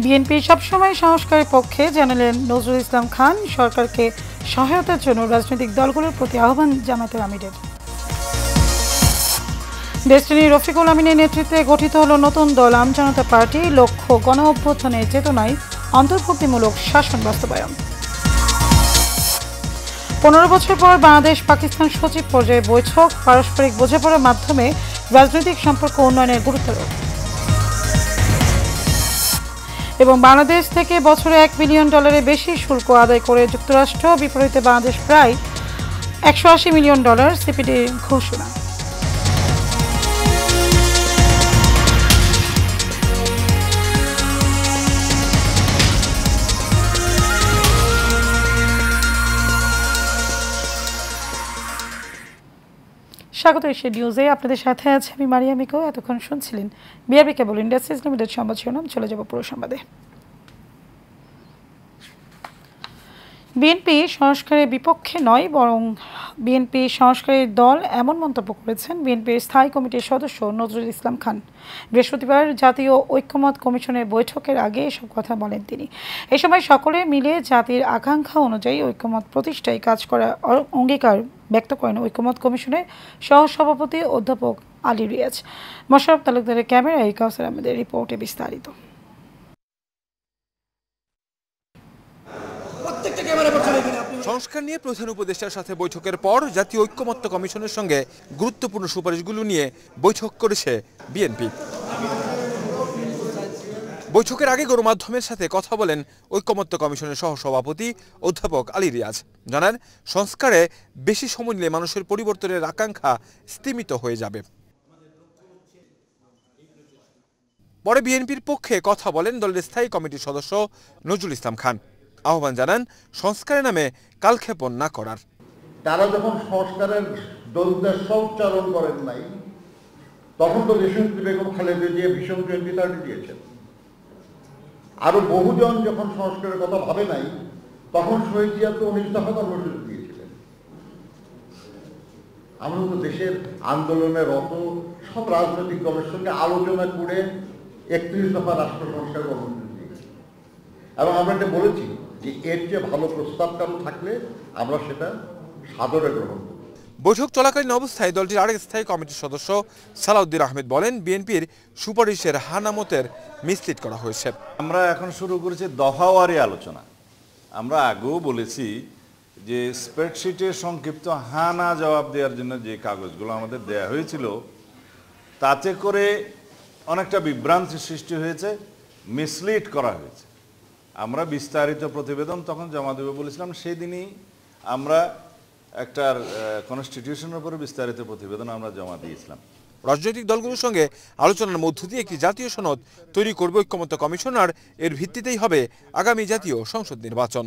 BNP সবসময় সংস্কারের পক্ষে জানালেন নজরুল ইসলাম খান। সরকারকে সহায়তার জন্য রাজনৈতিক দলগুলোর প্রতি আহ্বান জামায়াতের আমিরের। ডেস্টিনি রফিকুল আমিনের নেতৃত্বে গঠিত হল নতুন দল আম জনতা পার্টি। লক্ষ্য গণ অভ্যুত্থানের চেতনায় অন্তর্ভুক্তিমূলক শাসন বাস্তবায়ন। 15 বছর পর বাংলাদেশ পাকিস্তান সচিব পর্যায়ে বৈঠক। পারস্পরিক বোঝাপড়ার মাধ্যমে রাজনৈতিক সম্পর্ক উন্নয়নের গুরুত্ব। এবং বাংলাদেশ থেকে বছরে $1 বিলিয়ন বেশি শুল্ক আদায় করে যুক্তরাষ্ট্র। বিপরীতে বাংলাদেশ প্রায় $180 মিলিয়ন সিপিডি ঘোষণা। স্বাগত এশিয়া নিউজে, আপনাদের সাথে আছে আমি মারিয়া মিকো। এতক্ষণ শুনছিলেন বিআরবি কেবল ইন্ডাস্ট্রিজ লিমিটেড সংবাদ শিরোনাম। চলে যাব পুরো সংবাদে। বিএনপি সংস্কারের বিপক্ষে নয়, বরং বিএনপি সংস্কারের দল, এমন মন্তব্য করেছেন বিএনপির স্থায়ী কমিটির সদস্য নজরুল ইসলাম খান। বৃহস্পতিবার জাতীয় ঐক্যমত কমিশনের বৈঠকের আগে এসব কথা বলেন তিনি। এ সময় সকলে মিলে জাতির আকাঙ্ক্ষা অনুযায়ী ঐক্যমত প্রতিষ্ঠায় কাজ করার অঙ্গীকার ব্যক্ত করেন ঐক্যমত কমিশনের সহসভাপতি অধ্যাপক আলী রিয়াজ। মোশাররফ তালুকদারের ক্যামেরায় কাউসার আহমেদের রিপোর্টে বিস্তারিত। সংস্কার নিয়ে প্রধান উপদেষ্টার সাথে বৈঠকের পর জাতীয় ঐক্যমত্য কমিশনের সঙ্গে গুরুত্বপূর্ণ সুপারিশগুলো নিয়ে বৈঠক করেছে বিএনপি। বৈঠকের আগে গণমাধ্যমের সাথে কথা বলেন ঐক্যমত্য কমিশনের সহসভাপতি অধ্যাপক আলী রিয়াজ। জানান, সংস্কারে বেশি সময় নিলে মানুষের পরিবর্তনের আকাঙ্ক্ষা স্তিমিত হয়ে যাবে। পরে বিএনপির পক্ষে কথা বলেন দলের স্থায়ী কমিটির সদস্য নজরুল ইসলাম খান। আহ্বান জানান সংস্কারের নামে কালক্ষেপণ না করার। তারা যখন সংস্কারের দলদের উচ্চারণ করেন নাই, তখন তো দেশনেত্রী বেগম খালেদা জিয়া ভীষণ 2030 দিয়েছেন। আরো বহুজন যখন সংস্কারের কথা ভাবে নাই, তখন শহীদ জিয়া তো 19 দফা কর্মসূচি দিয়েছিলেন। আমরা তো দেশের আন্দোলনের রত সব রাজনৈতিক দলের সঙ্গে আলোচনা করে 31 দফা রাষ্ট্র সংস্কার কর্মসূচি দিয়েছি, এবং আমরা এটা বলেছি যে এর চেয়ে ভালো প্রস্তাব কারো থাকলে আমরা সেটা সাদরে গ্রহণ করব। বৈঠক চলাকালীন অবস্থায় দলটির আরেক স্থায়ী কমিটির সদস্য সালাউদ্দিন আহমেদ বলেন, বিএনপির সুপারিশের হানামতের মিসলিড করা হয়েছে। আমরা এখন শুরু করেছি দফাওয়ারি আলোচনা। আমরা আগেও বলেছি যে স্প্রেডশিটে সংক্ষিপ্ত হানা জবাব দেওয়ার জন্য যে কাগজগুলো আমাদের দেয়া হয়েছিল, তাতে করে অনেকটা বিভ্রান্তি সৃষ্টি হয়েছে, মিসলিড করা হয়েছে। আমরা বিস্তারিত প্রতিবেদন তখন জমা দেবে বলেছিলাম, সেই দিনই আমরা একটা কনস্টিটিউশনের উপরে বিস্তারিত প্রতিবেদন আমরা জমা দিয়েছিলাম। রাজনৈতিক দলগুলোর সঙ্গে আলোচনার মধ্য দিয়ে একটি জাতীয় সনদ তৈরি করবে ঐক্যমত্য কমিশন, আর এর ভিত্তিতেই হবে আগামী জাতীয় সংসদ নির্বাচন।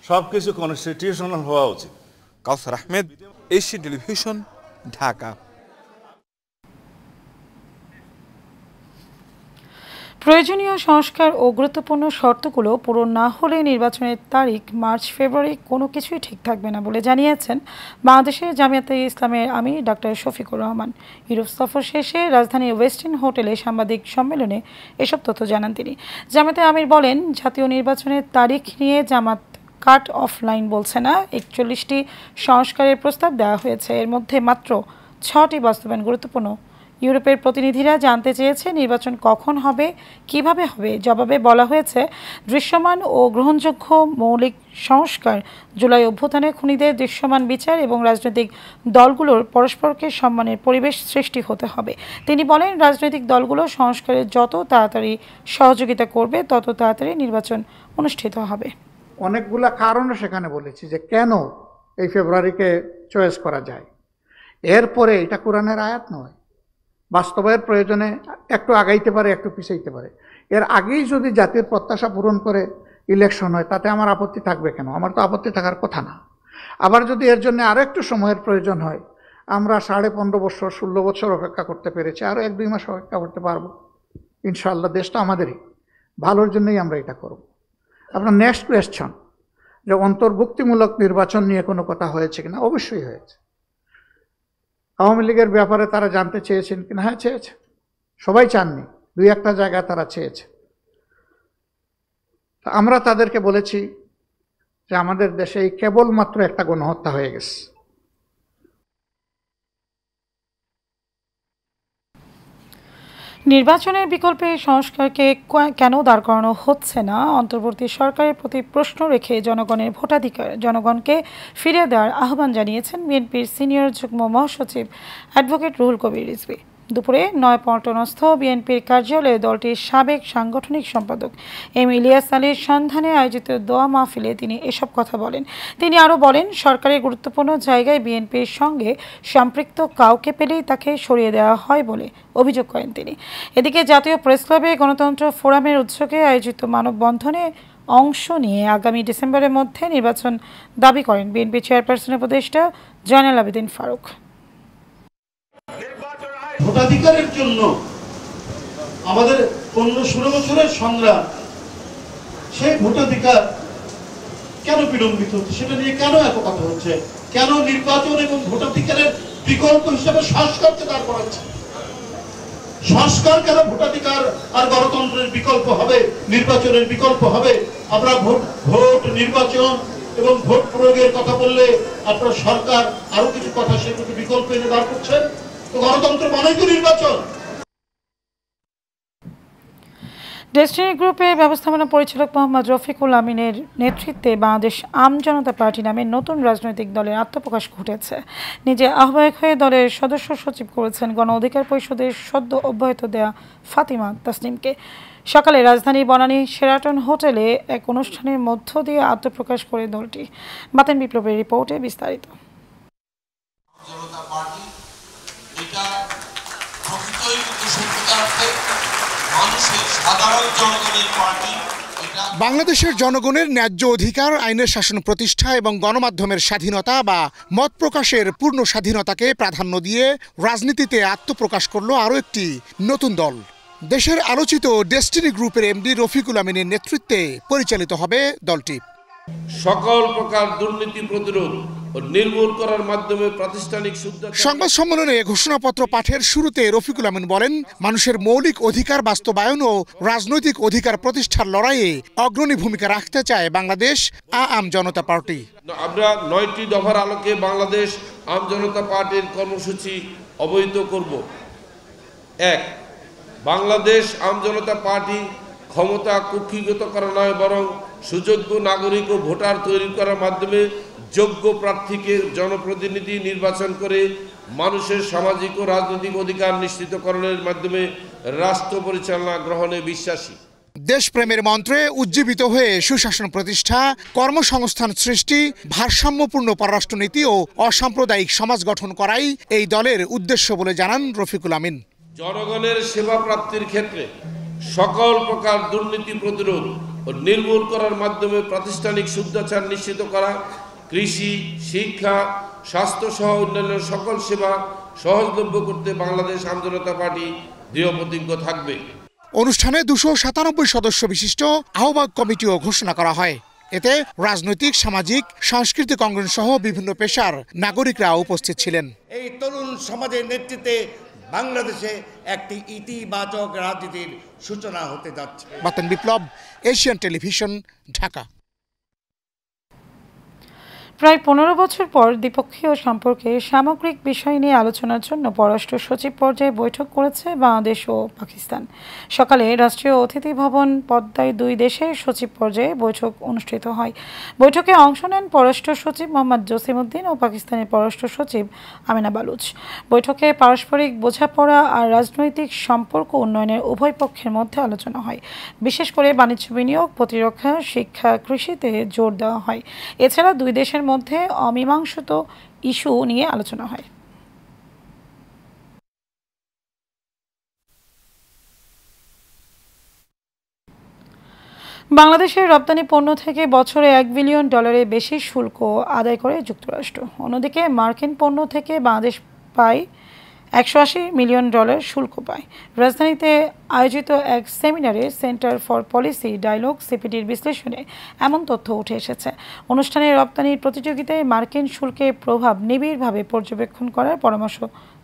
সবকিছু কনস্টিটিউশনাল হওয়া উচিত। কাউসার আহমেদ, এশিয়ান টেলিভিশন, ঢাকা। প্রয়োজনীয় সংস্কার ও গুরুত্বপূর্ণ শর্তগুলো পূরণ না হলে নির্বাচনের তারিখ মার্চ ফেব্রুয়ারি কোনো কিছুই ঠিক থাকবে না বলে জানিয়েছেন বাংলাদেশের জামিয়াতে ইসলামের আমির ডাক্তার শফিকুর রহমান। ইউরোপ সফর শেষে রাজধানীর ওয়েস্টিন হোটেলে সাংবাদিক সম্মেলনে এসব তথ্য জানান তিনি। জামিয়াতে আমির বলেন, জাতীয় নির্বাচনের তারিখ নিয়ে জামাত কাট অফ লাইন বলছে না। 41টি সংস্কারের প্রস্তাব দেওয়া হয়েছে, এর মধ্যে মাত্র 6টি বাস্তবায়ন গুরুত্বপূর্ণ। ইউরোপের প্রতিনিধিরা জানতে চেয়েছে নির্বাচন কখন হবে, কিভাবে হবে। জবাবে বলা হয়েছে, দৃশ্যমান ও গ্রহণযোগ্য মৌলিক সংস্কার, জুলাই অভ্যুত্থানে খুনিদের দৃশ্যমান বিচার এবং রাজনৈতিক দলগুলোর পরস্পরকে সম্মানের পরিবেশ সৃষ্টি হতে হবে। তিনি বলেন, রাজনৈতিক দলগুলো সংস্কারের যত তাড়াতাড়ি সহযোগিতা করবে, তত তাড়াতাড়ি নির্বাচন অনুষ্ঠিত হবে। অনেকগুলা কারণে সেখানে বলেছি যে কেন এই ফেব্রুয়ারিকে চয়েস করা যায়। এরপরে এটা কোরআনের আয়াত নয়, বাস্তবায়নের প্রয়োজনে একটু আগাইতে পারে, একটু পিছাইতে পারে। এর আগেই যদি জাতির প্রত্যাশা পূরণ করে ইলেকশন হয়, তাতে আমার আপত্তি থাকবে কেন? আমার তো আপত্তি থাকার কথা না। আবার যদি এর জন্য আরও একটু সময়ের প্রয়োজন হয়, আমরা 15.5 বছর 16 বছর অপেক্ষা করতে পেরেছি, আরও 1-2 মাস অপেক্ষা করতে পারবো ইনশাআল্লাহ। দেশটা আমাদেরই, ভালোর জন্যই আমরা এটা করব। আপনার নেক্সট কোয়েশ্চন, যে অন্তর্ভুক্তিমূলক নির্বাচন নিয়ে কোনো কথা হয়েছে কিনা? অবশ্যই হয়েছে। আওয়ামী লীগের ব্যাপারে তারা জানতে চেয়েছেন কিনা? হ্যাঁ, চেয়েছে। সবাই চাননি, 2-1টা জায়গায় তারা চেয়েছে। তো আমরা তাদেরকে বলেছি যে আমাদের দেশে কেবলমাত্র একটা গণহত্যা হয়ে গেছে। নির্বাচনের বিকল্পে সংস্কারকে কেন দাঁড় করানো হচ্ছে না, অন্তর্বর্তী সরকারের প্রতি প্রশ্ন রেখে জনগণের ভোটাধিকার জনগণকে ফিরিয়ে দেওয়ার আহ্বান জানিয়েছেন বিএনপির সিনিয়র যুগ্ম মহাসচিব অ্যাডভোকেট রুহুল কবির রিজভী। দুপুরে নয়াপল্টনস্থ বিএনপির কার্যালয়ে দলটির সাবেক সাংগঠনিক সম্পাদক এম ইলিয়াস আলীর সন্ধানে আয়োজিত দোয়া মাহফিলে তিনি এসব কথা বলেন। তিনি আরও বলেন, সরকারের গুরুত্বপূর্ণ জায়গায় বিএনপির সঙ্গে সম্পৃক্ত কাউকে পেলেই তাকে সরিয়ে দেওয়া হয় বলে অভিযোগ করেন তিনি। এদিকে জাতীয় প্রেসক্লাবে গণতন্ত্র ফোরামের উদ্যোগে আয়োজিত মানববন্ধনে অংশ নিয়ে আগামী ডিসেম্বরের মধ্যে নির্বাচন দাবি করেন বিএনপি চেয়ারপারসন উপদেষ্টা জয়নাল আবেদিন ফারুক। ভোটাধিকারের জন্য আমাদের 15-16 বছরের সংগ্রাম, সেই ভোটাধিকার কেন বিলম্বিত হচ্ছে, সেটা নিয়ে কেন এত কথা হচ্ছে, কেন নির্বাচন এবং ভোটাধিকারের বিকল্প হিসাবে সংস্কারকে দাঁড় করাচ্ছে? সংস্কার কেন ভোটাধিকার আর গণতন্ত্রের বিকল্প হবে, নির্বাচনের বিকল্প হবে? আমরা ভোট নির্বাচন এবং ভোট প্রয়োগের কথা বললে আপনার সরকার আরো কিছু কথা সেগুলোকে বিকল্প এনে দাঁড় করছেন। গণতন্ত্র মানেই তো নির্বাচন। ডেস্টিনি গ্রুপের ব্যবস্থাপনা পরিচালক মোহাম্মদ রফিকুল আমিনের নেতৃত্বে বাংলাদেশ আম জনতা পার্টি নামে নতুন রাজনৈতিক দলের আত্মপ্রকাশ ঘটেছে। নিজে আহ্বায়ক হয়ে দলের সদস্য সচিব করেছেন গণ অধিকার পরিষদের সদ্য অব্যাহত দেয়া ফাতিমা তাসনিমকে। সকালে রাজধানীর বনানী শেরাটন হোটেলে এক অনুষ্ঠানের মধ্য দিয়ে আত্মপ্রকাশ করে দলটি। বাতেন বিপ্লবের রিপোর্টে বিস্তারিত। বাংলাদেশের জনগণের ন্যায্য অধিকার, আইনের শাসন প্রতিষ্ঠা এবং গণমাধ্যমের স্বাধীনতা বা মত প্রকাশের পূর্ণ স্বাধীনতাকে প্রাধান্য দিয়ে রাজনীতিতে আত্মপ্রকাশ করল আরও একটি নতুন দল। দেশের আলোচিত ডেস্টিনি গ্রুপের এমডি রফিকুল আমিনের নেতৃত্বে পরিচালিত হবে দলটি। সকল প্রকার দুর্নীতি প্রতিরোধ ও নির্মূল করার মাধ্যমে প্রাতিষ্ঠানিক সংবাদ সম্মেলনে ঘোষণাপত্র পাঠের শুরুতে রফিকুল আমিন বলেন, মানুষের মৌলিক অধিকার বাস্তবায়ন ও রাজনৈতিক অধিকার প্রতিষ্ঠার লড়াইয়ে অগ্রণী ভূমিকা রাখতে চায় বাংলাদেশ আম জনতা পার্টি। আমরা 9টি দফার আলোকে বাংলাদেশ আম জনতা পার্টির কর্মসূচি অবহিত করব। 1. বাংলাদেশ আম জনতা পার্টি ক্ষমতা কুক্ষিগত করা নয়, বরং সুযোগ্য নাগরিক ও ভোটার তৈরি করার মাধ্যমে যোগ্য প্রার্থীকে জনপ্রতিনিধি নির্বাচন করে মানুষের সামাজিক ও রাজনৈতিক অধিকার নিশ্চিতকরণের মাধ্যমে রাষ্ট্র পরিচালনা গ্রহণে বিশ্বাসী। দেশপ্রেমের মন্ত্রে উজ্জীবিত হয়ে সুশাসন প্রতিষ্ঠা, কর্মসংস্থান সৃষ্টি, ভারসাম্যপূর্ণ পররাষ্ট্রনীতি ও অসাম্প্রদায়িক সমাজ গঠন করাই এই দলের উদ্দেশ্য বলে জানান রফিকুল আমিন। জনগণের সেবা প্রাপ্তির ক্ষেত্রে সকল প্রকার দুর্নীতি প্রতিরোধ ও নির্মূল করার মাধ্যমে প্রাতিষ্ঠানিক শুদ্ধাচার নিশ্চিত করা, কৃষি, শিক্ষা, স্বাস্থ্য সহ অন্যান্য সকল সেবা সহজলভ্য করতে বাংলাদেশ আম জনতা পার্টি দৃঢ় প্রতিজ্ঞ থাকবে। অনুষ্ঠানে 297 সদস্য বিশিষ্ট আহ্বায়ক কমিটিও ঘোষণা করা হয়। এতে রাজনৈতিক, সামাজিক, সাংস্কৃতিক অঙ্গন সহ বিভিন্ন পেশার নাগরিকরা উপস্থিত ছিলেন। এই তরুণ সমাজের নেতৃত্বে বাংলাদেশে একটি ইতিবাচক রাজনীতির সূচনা হতে যাচ্ছে। বাতেন বিপ্লব, এশিয়ান টেলিভিশন, ঢাকা। প্রায় 15 বছর পর দ্বিপক্ষীয় সম্পর্কে সামগ্রিক বিষয় নিয়ে আলোচনার জন্য পররাষ্ট্র সচিব পর্যায়ে বৈঠক করেছে বাংলাদেশ ও পাকিস্তান। সকালে রাষ্ট্রীয় অতিথি ভবন পদ্মায় দুই দেশের সচিব পর্যায়ে বৈঠক অনুষ্ঠিত হয়। বৈঠকে অংশ নেন পররাষ্ট্র সচিব মোহাম্মদ জসিমউদ্দিন ও পাকিস্তানের পররাষ্ট্র সচিব আমিনা বালুচ। বৈঠকে পারস্পরিক বোঝাপড়া আর রাজনৈতিক সম্পর্ক উন্নয়নের উভয় পক্ষের মধ্যে আলোচনা হয়। বিশেষ করে বাণিজ্য বিনিয়োগ, প্রতিরক্ষা, শিক্ষা, কৃষিতে জোর দেওয়া হয়। এছাড়া দুই দেশের মধ্যে অমীমাংসিত ইস্যু নিয়ে আলোচনা হয়। বাংলাদেশের রপ্তানি পণ্য থেকে বছরে $1 বিলিয়ন বেশি শুল্ক আদায় করে যুক্তরাষ্ট্র। অন্যদিকে মার্কিন পণ্য থেকে বাংলাদেশ পায় $180 মিলিয়ন শুল্ক পায়। রাজধানীতে আয়োজিত এক সেমিনারে সেন্টার ফর পলিসি ডায়ালগ সিপিডির বিশ্লেষণে এমন তথ্য উঠে এসেছে। অনুষ্ঠানে রপ্তানির প্রতিযোগিতায় মার্কিন শুল্কের প্রভাব নিবিড়ভাবে পর্যবেক্ষণ করার পরামর্শ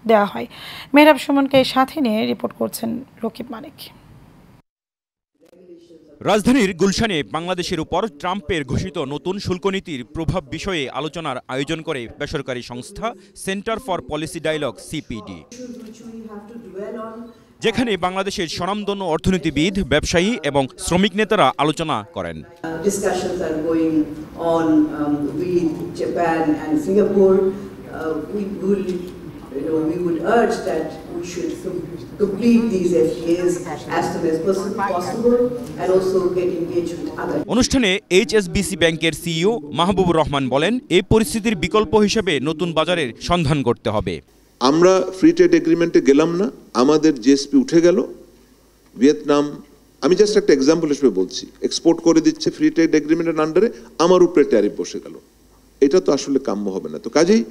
দেওয়া হয়। মেহরাব সুমনকে সাথে নিয়ে রিপোর্ট করছেন রকিব মানিক। রাজধানীর গুলশানে বাংলাদেশের উপর ট্রাম্পের ঘোষিত নতুন শুল্ক নীতির প্রভাব বিষয়ে আলোচনার আয়োজন করে বেসরকারি সংস্থা Centre for Policy Dialogue CPD, যেখানে বাংলাদেশের স্বনামধন্য অর্থনীতিবিদ, ব্যবসায়ী এবং শ্রমিক নেতারা আলোচনা করেন। We would urge that we should complete these FTAs as soon as possible and also get engaged with others. অনুষ্ঠানে HSBC ব্যাংকের সিইও মাহবুবুর রহমান বলেন, এই পরিস্থিতির বিকল্প হিসেবে নতুন বাজারের সন্ধান করতে হবে। আমরা ফ্রি ট্রেড এগ্রিমেন্টে গেলাম না, আমাদের জিএসপি উঠে গেল। ভিয়েতনাম, আমি জাস্ট একটা এক্সাম্পল হিসেবে বলছি, এক্সপোর্ট করে দিচ্ছে ফ্রি ট্রেড এগ্রিমেন্টের আন্ডারে, আমার উপরে ট্যারিফ বসে গেল। এটা তো আসলে কাম্য হবে না। তো কাজেই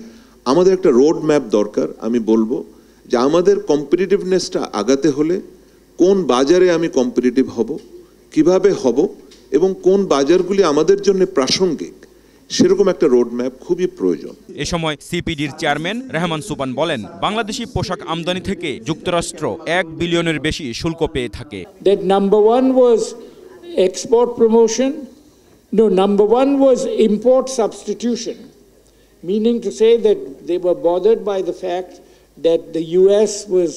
আমাদের একটা রোড ম্যাপ দরকার। আমি বলবো যে আমাদের কম্পিটিটিভনেসটা আগাতে হলে কোন বাজারে আমি কম্পিটিটিভ হব, কিভাবে হব এবং কোন বাজারগুলি আমাদের জন্য প্রাসঙ্গিক, সেরকম একটা রোড ম্যাপ খুবই প্রয়োজন। এ সময় সিপিডির চেয়ারম্যান রেহমান সুবান বলেন, বাংলাদেশি পোশাক আমদানি থেকে যুক্তরাষ্ট্র 1 বিলিয়নের বেশি শুল্ক পেয়ে থাকে। That number one was export promotion. No, number one was import substitution. Meaning to say that they were bothered by the fact that the US was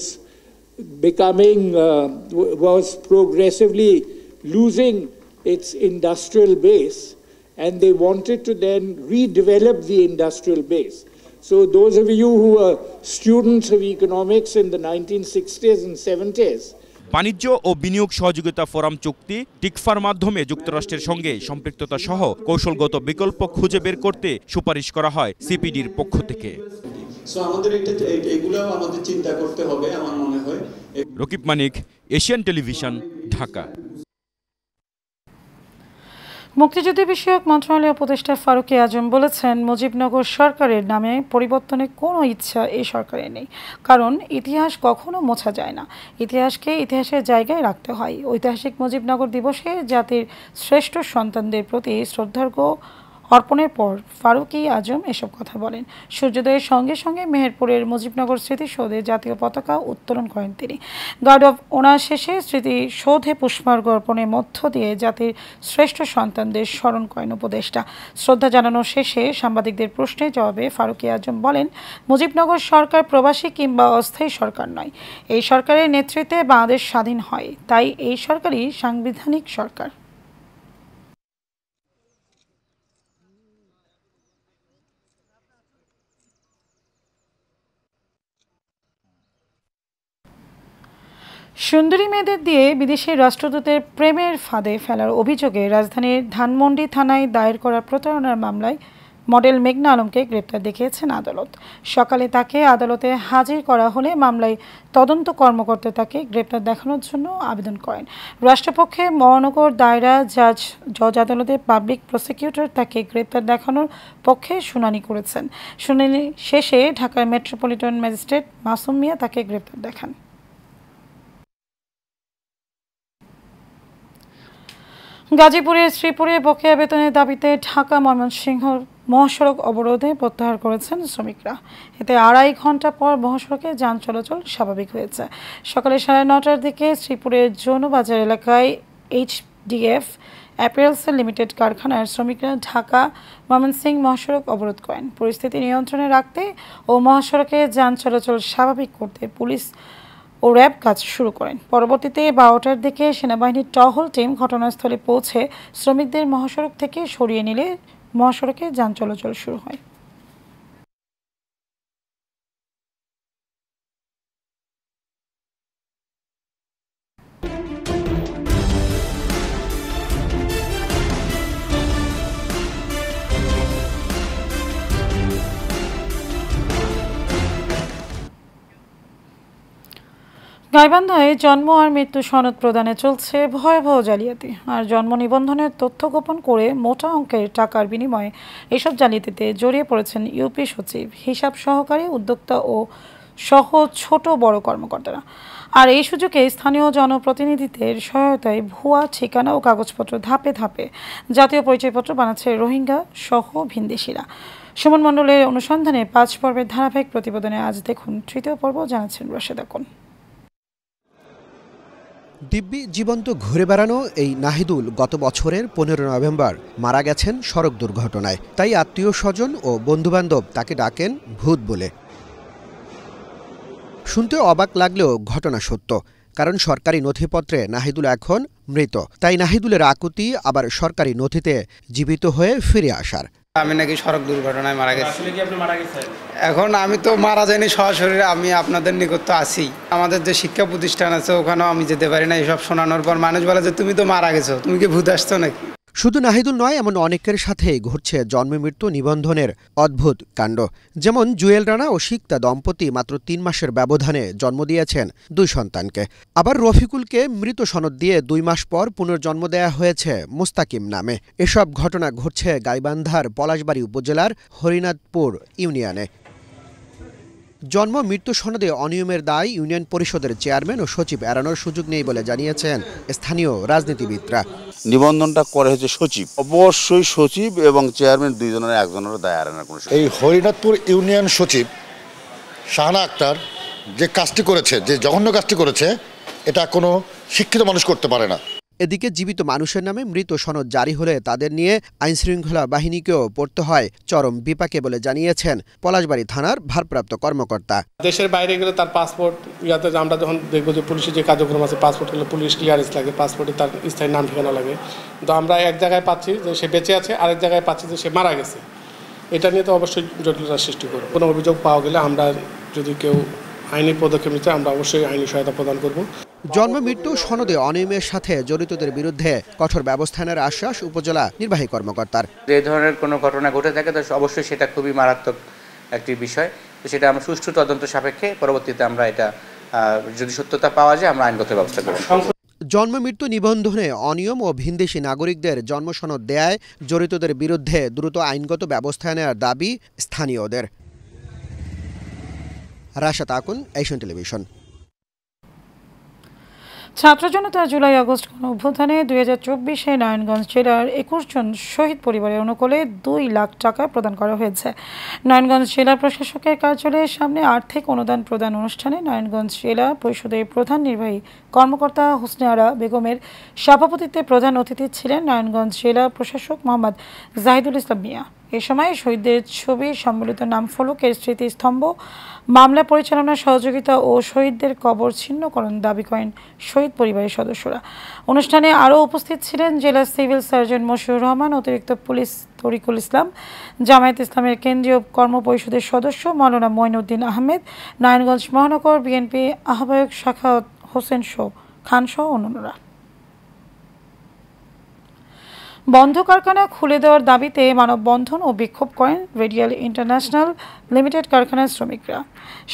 was progressively losing its industrial base, and they wanted to then redevelop the industrial base. So those of you who are students of economics in the 1960s and 70s, বাণিজ্য ও বিনিয়োগ সহযোগিতা forum চুক্তি টিকফার মাধ্যমে যুক্তরাষ্ট্রের সঙ্গে সম্পৃক্ততা সহ কৌশলগত বিকল্প খুঁজে বের করতে সুপারিশ করা হয় সিপিডির পক্ষ থেকে। আমাদের এগুলোও আমাদের চিন্তা করতে হবে আমার মনে হয়। রকিব মানিক, এশিয়ান টেলিভিশন, ঢাকা। মুক্তিযুদ্ধ বিষয়ক মন্ত্রণালয়ের উপদেষ্টা ফারুকী আজম বলেছেন, মুজিবনগর সরকারের নামে পরিবর্তনের কোনো ইচ্ছা এই সরকারের নেই, কারণ ইতিহাস কখনো মোছা যায় না, ইতিহাসকে ইতিহাসের জায়গায় রাখতে হয়। ঐতিহাসিক মুজিবনগর দিবসে জাতির শ্রেষ্ঠ সন্তানদের প্রতি শ্রদ্ধার্ঘ্য অর্পণের পর ফারুকী আজম এসব কথা বলেন। সূর্যোদয়ের সঙ্গে সঙ্গে মেহেরপুরের মুজিবনগর স্মৃতিসৌধে জাতীয় পতাকা উত্তোলন করেন তিনি। গার্ড অব অনার শেষে স্মৃতিসৌধে পুষ্পার্ঘ্য অর্পণের মধ্য দিয়ে জাতির শ্রেষ্ঠ সন্তানদের স্মরণ করেন উপদেষ্টা। শ্রদ্ধা জানানোর শেষে সাংবাদিকদের প্রশ্নের জবাবে ফারুকী আজম বলেন, মুজিবনগর সরকার প্রবাসী কিংবা অস্থায়ী সরকার নয়, এই সরকারের নেতৃত্বে বাংলাদেশ স্বাধীন হয়, তাই এই সরকারই সাংবিধানিক সরকার। সুন্দরী মেয়েদের দিয়ে বিদেশি রাষ্ট্রদূতের প্রেমের ফাঁদে ফেলার অভিযোগে রাজধানীর ধানমন্ডি থানায় দায়ের করা প্রতারণার মামলায় মডেল মেঘনা আলমকে গ্রেপ্তার দেখিয়েছেন আদালত। সকালে তাকে আদালতে হাজির করা হলে মামলায় তদন্ত কর্মকর্তা তাকে গ্রেপ্তার দেখানোর জন্য আবেদন করেন। রাষ্ট্রপক্ষে মহানগর দায়রা জজ আদালতে পাবলিক প্রসিকিউটর তাকে গ্রেপ্তার দেখানোর পক্ষে শুনানি করেছেন। শুনানি শেষে ঢাকার মেট্রোপলিটন ম্যাজিস্ট্রেট মাসুম মিয়া তাকে গ্রেপ্তার দেখান। গাজীপুরের শ্রীপুরে বকেয়া বেতনের দাবিতে ঢাকা ময়মনসিংহ মহাসড়ক অবরোধে প্রত্যাহার করেছেন শ্রমিকরা। এতে 2.5 ঘন্টা পর মহাসড়কে যান চলাচল স্বাভাবিক হয়েছে। সকালে 9:30টার দিকে শ্রীপুরের জৌনবাজার এলাকায় HDF অ্যাপারেলস লিমিটেড কারখানার শ্রমিকরা ঢাকা ময়মনসিংহ মহাসড়ক অবরোধ করেন। পরিস্থিতি নিয়ন্ত্রণে রাখতে ও মহাসড়কে যান চলাচল স্বাভাবিক করতে পুলিশ ও র্যাব কাজ শুরু করেন। পরবর্তীতে 12টার দিকে সেনাবাহিনীর টহল টিম ঘটনাস্থলে পৌঁছে শ্রমিকদের মহাসড়ক থেকে সরিয়ে নিলে মহাসড়কে যান চলাচল শুরু হয়। গাইবান্ধায় জন্ম আর মৃত্যু সনদ প্রদানে চলছে ভয়াবহ জালিয়াতি। আর জন্ম নিবন্ধনের তথ্য গোপন করে মোটা অঙ্কের টাকার বিনিময়ে এসব জালিয়াতিতে জড়িয়ে পড়েছেন ইউপি সচিব, হিসাব সহকারী, উদ্যোক্তা ও সহ ছোট বড় কর্মকর্তারা। আর এই সুযোগে স্থানীয় জনপ্রতিনিধিদের সহায়তায় ভুয়া ঠিকানা ও কাগজপত্র ধাপে ধাপে জাতীয় পরিচয়পত্র বানাচ্ছে রোহিঙ্গা সহ ভিনদেশিরা। সুমন মণ্ডলের অনুসন্ধানে 5 পর্বের ধারাবাহিক প্রতিবেদনে আজ দেখুন 3য় পর্ব, জানাচ্ছেন রাশেদা কোন। দিব্যি জীবন্ত ঘুরে বেড়ানো এই নাহিদুল গত বছরের 15 নভেম্বর মারা গেছেন সড়ক দুর্ঘটনায়। তাই আত্মীয় স্বজন ও বন্ধুবান্ধব তাকে ডাকেন ভূত বলে। শুনতে অবাক লাগলেও ঘটনা সত্য, কারণ সরকারি নথিপত্রে নাহিদুল এখন মৃত। তাই নাহিদুলের আকুতি আবার সরকারি নথিতে জীবিত হয়ে ফিরে আসার। আমি নাকি সড়ক দুর্ঘটনায় মারা গেছি। এখন আমি তো মারা যাইনি সরাসরি, আমি আপনাদের নিকট তো আছি। আমাদের যে শিক্ষা প্রতিষ্ঠান আছে ওখানেও আমি যেতে পারি না। এসব শোনানোর পর মানুষ বলে যে তুমি তো মারা গেছো, তুমি কি ভূত আসছো নাকি? শুধু নাহিদুল নয়, এমন অনেকের সাথেই ঘটছে জন্ম মৃত্যু নিবন্ধনের অদ্ভুত কাণ্ড। যেমন জুয়েল রানা ও সিক্তা দম্পতি মাত্র 3 মাসের ব্যবধানে জন্ম দিয়েছেন 2 সন্তানকে। আবার রফিকুলকে মৃত সনদ দিয়ে 2 মাস পর পুনর্জন্ম দেয়া হয়েছে মুস্তাকিম নামে। এসব ঘটনা ঘটছে গাইবান্ধার পলাশবাড়ী উপজেলার হরিনাথপুর ইউনিয়নে। জন্ম মৃত্যু সনদে অনিয়মের দায় ইউনিয়ন পরিষদের চেয়ারম্যান ও সচিব এড়ানোর সুযোগ নেই বলে জানিয়েছেন স্থানীয় রাজনীতিবিদরা। নিবন্ধনটা করে হচ্ছে সচিব, অবশ্যই সচিব এবং চেয়ারম্যান দুইজনের একজনের দায় এড়ানোর কোনো। এই হরিনাথপুর ইউনিয়ন সচিব শাহানা আক্তার যে কাজটি করেছে, যে জঘন্য কাজটি করেছে, এটা কোনো শিক্ষিত মানুষ করতে পারে না। এদিকে জীবিত মানুষের নামে মৃত সনদ জারি হলে তাদের নিয়ে আইনশৃঙ্খলা বাহিনীকেও পড়তে হয় চরম বিপাকে বলে জানিয়েছেন পলাশবাড়ী থানার ভারপ্রাপ্ত কর্মকর্তা। দেশের বাইরে গেলে তার পাসপোর্ট ইয়াতে আমরা যখন দেখবো যে পুলিশের যে কার্যক্রম আছে, পাসপোর্ট হলে পুলিশ ক্লিয়ারেন্স লাগে, পাসপোর্টে তার স্থায়ী নাম ঠিকানা লাগে। তো আমরা এক জায়গায় পাচ্ছি যে সে বেঁচে আছে, আরেক জায়গায় পাচ্ছি যে সে মারা গেছে। এটা নিয়ে তো অবশ্যই জটিলতার সৃষ্টি করব। কোনো অভিযোগ পাওয়া গেলে আমরা যদি কেউ আইনি পদক্ষেপ নিতে আমরা অবশ্যই আইনি সহায়তা প্রদান করব। জন্ম মৃত্যু সনদে অনিয়মের সাথে জড়িতদের বিরুদ্ধে কঠোর ব্যবস্থা নেওয়ার আশ্বাস উপজেলা নির্বাহী কর্মকর্তার। যে ধরনের কোনো ঘটনা ঘটে থাকে তো অবশ্যই সেটা খুবই মারাত্মক একটি বিষয়। তো সেটা আমরা সুষ্ঠু তদন্ত সাপেক্ষে পরবর্তীতে আমরা এটা যদি সত্যতা পাওয়া যায় আমরা আইনগত ব্যবস্থা করব। জন্ম মৃত্যু নিবন্ধনে অনিয়ম ও ভিনদেশি নাগরিকদের জন্ম সনদ দেয়ায় জড়িতদের বিরুদ্ধে দ্রুত আইনগত ব্যবস্থা নেওয়ার দাবি স্থানীয়দের। Rashad Akun, Asian Television. ছাত্র জনতা জুলাই আগস্ট গণঅভ্যুত্থানে 2024-এ নারায়ণগঞ্জ জেলার 21 জন শহীদ পরিবারের অনুকূলে 2 লাখ টাকা প্রদান করা হয়েছে। নারায়ণগঞ্জ জেলা প্রশাসকের কার্যালয়ের সামনে আর্থিক অনুদান প্রদান অনুষ্ঠানে নারায়ণগঞ্জ জেলা পরিষদের প্রধান নির্বাহী কর্মকর্তা হোসনে আরা বেগমের সভাপতিত্বে প্রধান অতিথি ছিলেন নারায়ণগঞ্জ জেলা প্রশাসক মোহাম্মদ জাহিদুল ইসলাম মিয়া। এ সময় শহীদদের ছবি সম্বলিত নামফলকের স্মৃতিস্তম্ভ, মামলা পরিচালনার সহযোগিতা ও শহীদদের কবর ছিন্নকরণ দাবি করেন শহীদ পরিবারের সদস্যরা। অনুষ্ঠানে আরও উপস্থিত ছিলেন জেলা সিভিল সার্জন মশিউর রহমান, অতিরিক্ত পুলিশ তরিকুল ইসলাম, জামায়াত ইসলামের কেন্দ্রীয় কর্ম পরিষদের সদস্য মাওলানা মঈনুদ্দিন আহমেদ, নারায়ণগঞ্জ মহানগর বিএনপি আহ্বায়ক শাখাওয়াত হোসেন খান সহ অন্যান্যরা। বন্ধ কারখানা খুলে দেওয়ার দাবিতে মানববন্ধন ও বিক্ষোভ করেন রেডিয়াল ইন্টারন্যাশনাল লিমিটেড কারখানার শ্রমিকরা।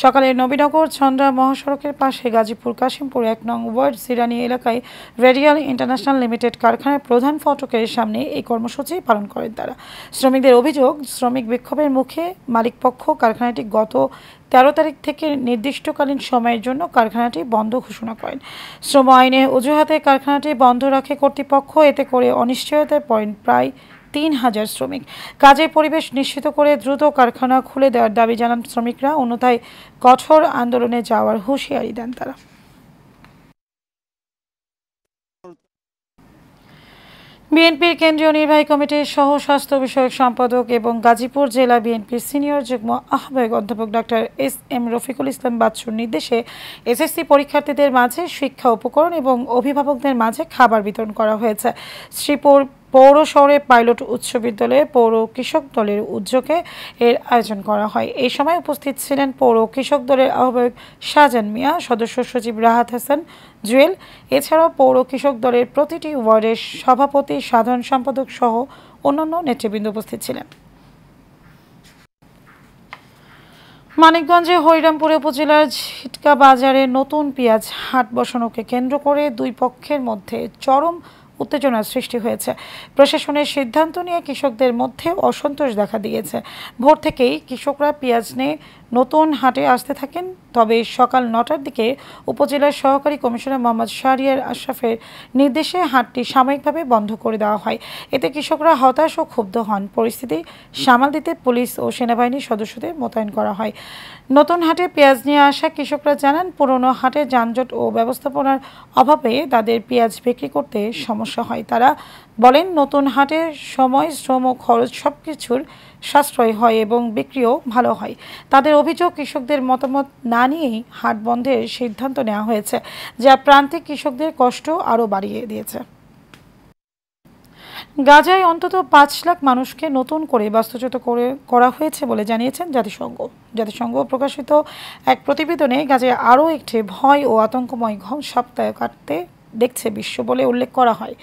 সকালে নবীনগর চন্দ্রা মহাসড়কের পাশে গাজীপুর কাশিমপুর 1 নং ওয়ার্ড সিরানি এলাকায় রেডিয়াল ইন্টারন্যাশনাল লিমিটেড কারখানার প্রধান ফটকের সামনে এই কর্মসূচি পালন করেন তারা। শ্রমিকদের অভিযোগ, শ্রমিক বিক্ষোভের মুখে মালিকপক্ষ কারখানাটি গত 13 তারিখ থেকে নির্দিষ্টকালীন সময়ের জন্য কারখানাটি বন্ধ ঘোষণা করেন। শ্রম আইনে অজুহাতে কারখানাটি বন্ধ রাখে কর্তৃপক্ষ। এতে করে অনিশ্চয়তায় পড়েন প্রায় 3000 শ্রমিক। কাজের পরিবেশ নিশ্চিত করে দ্রুত কারখানা খুলে দেওয়ার দাবি জানান শ্রমিকরা, অন্যথায় কঠোর আন্দোলনে যাওয়ার হুঁশিয়ারি দেন তারা। বিএনপির কেন্দ্রীয় নির্বাহী কমিটির সহ স্বাস্থ্য বিষয়ক সম্পাদক এবং গাজীপুর জেলা বিএনপির সিনিয়র যুগ্ম আহ্বায়ক অধ্যাপক ডক্টর এস.এম. রফিকুল ইসলাম বাচ্চুর নির্দেশে এসএসসি পরীক্ষার্থীদের মাঝে শিক্ষা উপকরণ এবং অভিভাবকদের মাঝে খাবার বিতরণ করা হয়েছে। শ্রীপুর পৌর শহরে পাইলট উচ্চ বিদ্যালয়ে পৌর কৃষক দলের উদ্যোগে এর আয়োজন করা হয়। এই সময় উপস্থিত ছিলেন পৌর কৃষক দলের আহ্বায়ক শাহজাহান মিয়া, সদস্য সচিব রাহাত হাসান জুয়েল, এছাড়াও পৌর কৃষক দলের প্রতিটি ওয়ার্ডের সভাপতি, সাধারণ সম্পাদক সহ অন্যান্য নেতৃবৃন্দ উপস্থিত ছিলেন। মানিকগঞ্জে হরিরামপুর উপজেলার ঝিটকা বাজারে নতুন পেঁয়াজ হাট বসানোকে কেন্দ্র করে দুই পক্ষের মধ্যে চরম উত্তেজনার সৃষ্টি হয়েছে। প্রশাসনের সিদ্ধান্ত নিয়ে কৃষকদের মধ্যে অসন্তোষ দেখা দিয়েছে। ভোর থেকেই কৃষকরা পেঁয়াজ নিয়ে নতুন হাটে আসতে থাকেন। তবে সকাল 9টার দিকে উপজেলার সহকারী কমিশনার মোহাম্মদ শাহরিয়ার আশরাফের নির্দেশে হাটটি সাময়িকভাবে বন্ধ করে দেওয়া হয়। এতে কৃষকরা হতাশ ও ক্ষুব্ধ হন। পরিস্থিতি সামাল দিতে পুলিশ ও সেনাবাহিনীর সদস্যদের মোতায়েন করা হয়। নতুন হাটে পেঁয়াজ নিয়ে আসা কৃষকরা জানান, পুরনো হাটে যানজট ও ব্যবস্থাপনার অভাবে তাদের পেঁয়াজ বিক্রি করতে সমস্যা হয়। তারা বলেন, নতুন হাটে সময়, শ্রম ও খরচ সবকিছুর সাশ্রয় হয় এবং বিক্রিও ভালো হয়। তাদের অভিযোগ, কৃষকদের মতামত না নিয়েই হাট বন্ধের সিদ্ধান্ত নেওয়া হয়েছে, যা প্রান্তিক কৃষকদের কষ্ট আরও বাড়িয়ে দিয়েছে। গাজায় অন্তত 5 লাখ মানুষকে নতুন করে বাস্তুচ্যুত করা হয়েছে বলে জানিয়েছেন জাতিসংঘ প্রকাশিত এক প্রতিবেদনে গাজায় আরও একটি ভয় ও আতঙ্কময় সপ্তাহ কাটতে দেখছে বিশ্ব বলে উল্লেখ করা হয়।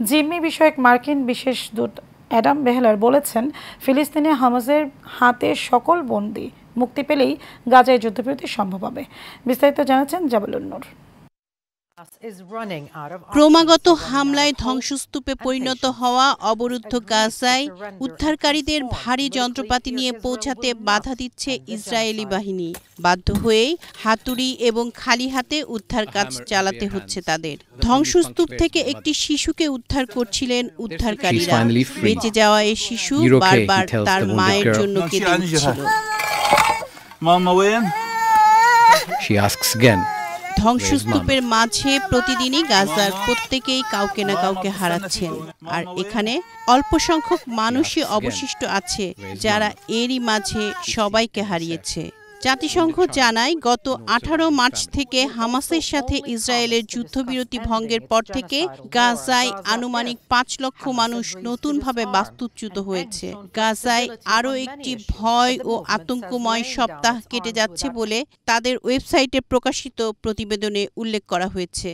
জিম্মি বিষয়ক মার্কিন বিশেষ দূত অ্যাডাম বেহলার বলেছেন, ফিলিস্তিনে হামাসের হাতে সকল বন্দী মুক্তি পেলেই গাজায় যুদ্ধবিরতি সম্ভব হবে। বিস্তারিত জানাচ্ছেন জাবালুন নূর। ক্রমাগত হামলায় ধ্বংসস্তূপে পরিণত হওয়া অবরুদ্ধ গাজায় উদ্ধারকারীদের ভারী যন্ত্রপাতি নিয়ে পৌঁছাতে বাধা দিচ্ছে ইসরায়েলি বাহিনী। বাধ্য হয়েই হাতুড়ি এবং খালি হাতে উদ্ধার কাজ চালাতে হচ্ছে তাদের। ধ্বংসস্তূপ থেকে একটি শিশুকে উদ্ধার করছিলেন উদ্ধারকারীরা। বেঁচে যাওয়া এই শিশু বারবার তার মায়ের জন্য কেঁদে উঠছিল। ধ্বংসস্তূপের মাঝে প্রতিদিনই গাজার প্রত্যেকেই কাউকে না কাউকে হারাচ্ছেন, আর এখানে অল্প সংখ্যক মানুষই অবশিষ্ট আছে যারা এরই মাঝে সবাইকে হারিয়েছে। জাতিসংঘ জানায়, গত 18 মার্চ থেকে হামাসের সাথে ইসরায়েলের যুদ্ধবিরতি ভঙ্গের পর থেকে গাজায় আনুমানিক 5 লক্ষ মানুষ নতুনভাবে বাস্তুচ্যুত হয়েছে। গাজায় আরও একটি ভয় ও আতঙ্কময় সপ্তাহ কেটে যাচ্ছে বলে তাদের ওয়েবসাইটে প্রকাশিত প্রতিবেদনে উল্লেখ করা হয়েছে।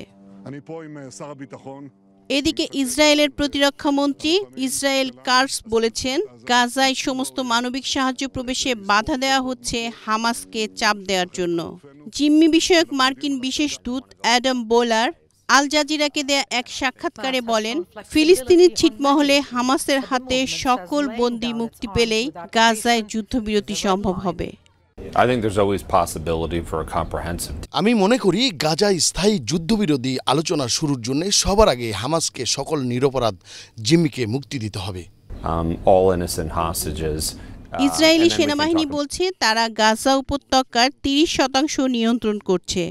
এদিকে ইসরায়েলের প্রতিরক্ষা মন্ত্রী ইসরায়েল কাটজ বলেছেন, গাজায় সমস্ত মানবিক সাহায্য প্রবেশে বাধা দেওয়া হচ্ছে হামাসকে চাপ দেওয়ার জন্য। জিম্মি বিষয়ক মার্কিন বিশেষ দূত অ্যাডাম বোলার আল জাজিরাকে দেয়া এক সাক্ষাৎকারে বলেন, ফিলিস্তিনি ছিটমহলে হামাসের হাতে সকল বন্দী মুক্তি পেলেই গাজায় যুদ্ধবিরতি সম্ভব হবে। আমি মনে করি গাজায় স্থায়ী যুদ্ধবিরোধী আলোচনা শুরুর জন্য সবার আগে হামাসকে সকল নিরপরাধ জিম্মিকে মুক্তি দিতে হবে। ইসরায়েলি সেনাবাহিনী বলছে তারা গাজা উপত্যকার 30% নিয়ন্ত্রণ করছে,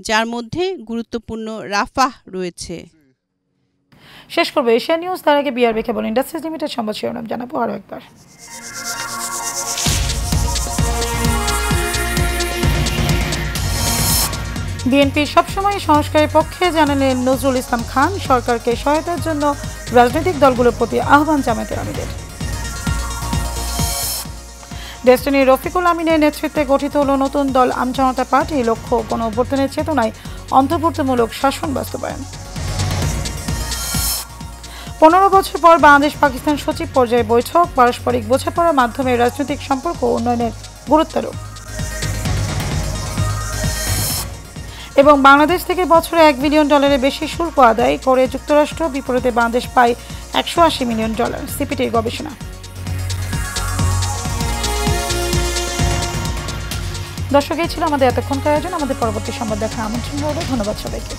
যার মধ্যে গুরুত্বপূর্ণ রাফাহ রয়েছে। শেষ করবো এশিয়া নিউজ, তার আগে বিআরবি কেবল ইন্ডাস্ট্রিজ লিমিটেড সংবাদ শিরোনাম জানাবো আরও একবার। বিএনপি সবসময় সংস্কারের পক্ষে জানালেন নজরুল ইসলাম খান। সরকারকে সহায়তার জন্য রাজনৈতিক দলগুলোর প্রতি আহ্বান জামায়াতের আমিরের। ডেস্টিনি রফিকুল আমিনের নেতৃত্বে গঠিত হল নতুন দল আম জনতা পার্টি। লক্ষ্য গণঅভ্যুত্থানের চেতনায় অন্তর্ভুক্তমূলক শাসন বাস্তবায়ন। 15 বছর পর বাংলাদেশ পাকিস্তান সচিব পর্যায়ে বৈঠক। পারস্পরিক বোঝাপড়ার মাধ্যমে রাজনৈতিক সম্পর্ক উন্নয়নের গুরুত্বারোপ। এবং বাংলাদেশ থেকে বছরে $1 বিলিয়ন বেশি শুল্ক আদায় করে যুক্তরাষ্ট্র, বিপরীতে বাংলাদেশ পায় $180 মিলিয়ন। সিপিটির গবেষণা। দর্শক, এই ছিল আমাদের এতক্ষণকার আয়োজন। আমাদের পরবর্তী সংবাদ দেখার আমন্ত্রণ রইল। ধন্যবাদ সবাইকে।